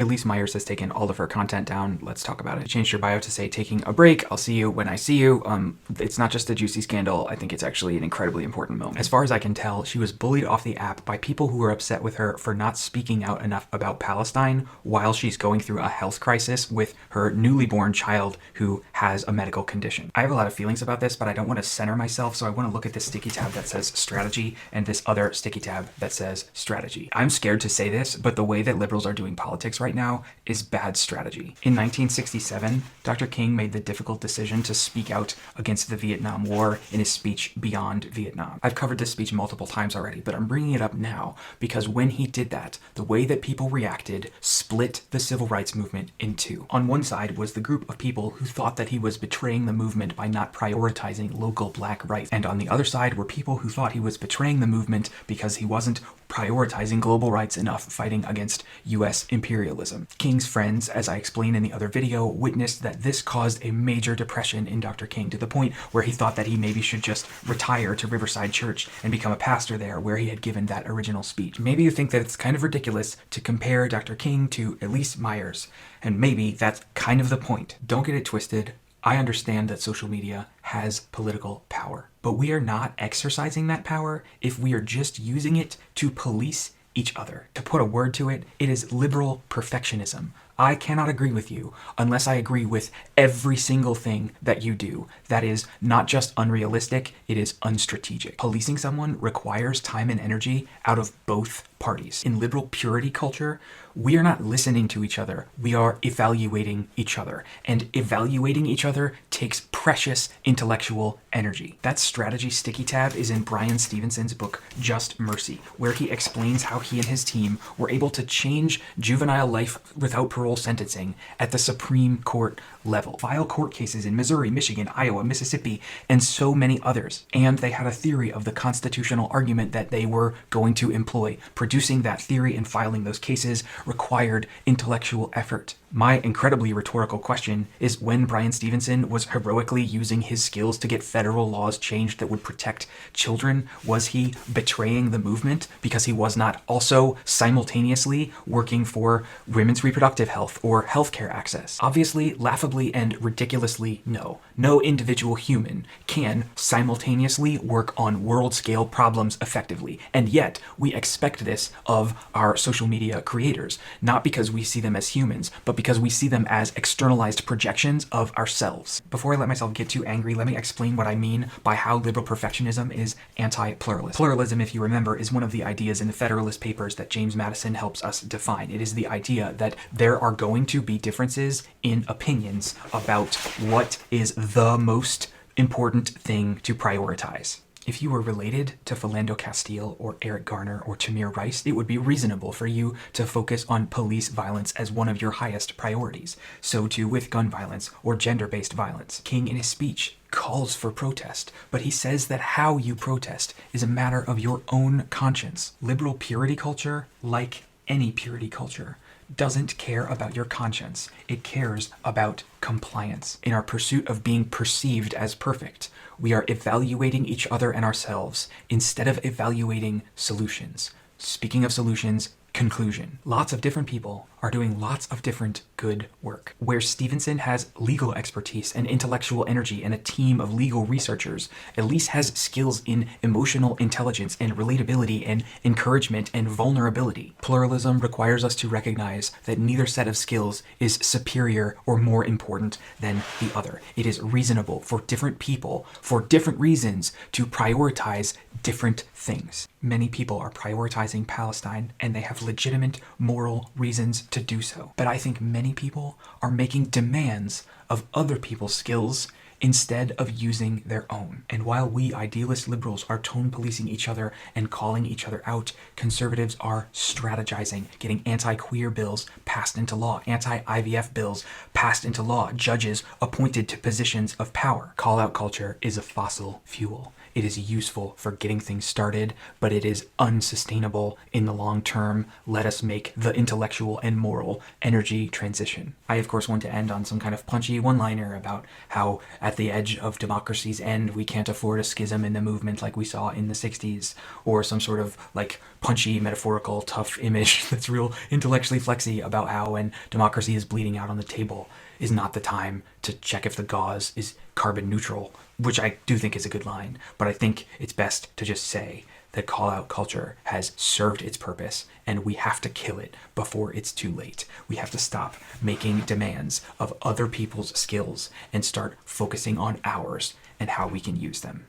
Elyse Myers has taken all of her content down. Let's talk about it. Changed her bio to say, taking a break. I'll see you when I see you. It's not just a juicy scandal. I think it's actually an incredibly important moment. As far as I can tell, she was bullied off the app by people who were upset with her for not speaking out enough about Palestine while she's going through a health crisis with her newly born child who has a medical condition. I have a lot of feelings about this, but I don't want to center myself, so I want to look at this sticky tab that says strategy and this other sticky tab that says strategy. I'm scared to say this, but the way that liberals are doing politics right now is bad strategy. In 1967, Dr. King made the difficult decision to speak out against the Vietnam War in his speech Beyond Vietnam. I've covered this speech multiple times already, but I'm bringing it up now because when he did that, the way that people reacted split the civil rights movement in two. On one side was the group of people who thought that he was betraying the movement by not prioritizing local black rights, and on the other side were people who thought he was betraying the movement because he wasn't prioritizing global rights enough, fighting against US imperialism. King's friends, as I explained in the other video, witnessed that this caused a major depression in Dr. King to the point where he thought that he maybe should just retire to Riverside Church and become a pastor there where he had given that original speech. Maybe you think that it's kind of ridiculous to compare Dr. King to Elyse Myers, and maybe that's kind of the point. Don't get it twisted. I understand that social media has political power, but we are not exercising that power if we are just using it to police each other. To put a word to it, it is liberal perfectionism. I cannot agree with you unless I agree with every single thing that you do. That is not just unrealistic, it is unstrategic. Policing someone requires time and energy out of both parties. In liberal purity culture, we are not listening to each other, we are evaluating each other. And evaluating each other takes precious intellectual energy. That strategy sticky tab is in Bryan Stevenson's book, Just Mercy, where he explains how he and his team were able to change juvenile life without parole sentencing at the Supreme Court level. File court cases in Missouri, Michigan, Iowa, Mississippi, and so many others. And they had a theory of the constitutional argument that they were going to employ. Producing that theory and filing those cases required intellectual effort. My incredibly rhetorical question is, when Bryan Stevenson was heroically using his skills to get federal laws changed that would protect children, was he betraying the movement because he was not also simultaneously working for women's reproductive health or healthcare access? Obviously, laughably and ridiculously, no. No individual human can simultaneously work on world-scale problems effectively, and yet we expect this of our social media creators, not because we see them as humans, but because we see them as externalized projections of ourselves. Before I let myself get too angry, let me explain what I mean by how liberal perfectionism is anti-pluralist. Pluralism, if you remember, is one of the ideas in the Federalist Papers that James Madison helps us define. It is the idea that there are going to be differences in opinions about what is the most important thing to prioritize. If you were related to Philando Castile or Eric Garner or Tamir Rice, it would be reasonable for you to focus on police violence as one of your highest priorities. So too with gun violence or gender-based violence. King in his speech calls for protest, but he says that how you protest is a matter of your own conscience. Liberal purity culture, like any purity culture, doesn't care about your conscience. It cares about compliance. In our pursuit of being perceived as perfect, we are evaluating each other and ourselves instead of evaluating solutions. Speaking of solutions, conclusion. Lots of different people are doing lots of different good work. Where Stevenson has legal expertise and intellectual energy and a team of legal researchers, Elyse has skills in emotional intelligence and relatability and encouragement and vulnerability. Pluralism requires us to recognize that neither set of skills is superior or more important than the other. It is reasonable for different people, for different reasons, to prioritize different things. Many people are prioritizing Palestine, and they have legitimate moral reasons to do so. But I think many people are making demands of other people's skills instead of using their own. And while we idealist liberals are tone policing each other and calling each other out, conservatives are strategizing, getting anti-queer bills passed into law, anti-IVF bills passed into law, judges appointed to positions of power. Call-out culture is a fossil fuel. It is useful for getting things started, but it is unsustainable in the long term. Let us make the intellectual and moral energy transition. I, of course, want to end on some kind of punchy one-liner about how at the edge of democracy's end, we can't afford a schism in the movement like we saw in the 60s, or some sort of like punchy, metaphorical, tough image that's real intellectually flexy about how when democracy is bleeding out on the table is not the time to check if the gauze is carbon neutral, which I do think is a good line, but I think it's best to just say that call-out culture has served its purpose, and we have to kill it before it's too late. We have to stop making demands of other people's skills and start focusing on ours and how we can use them.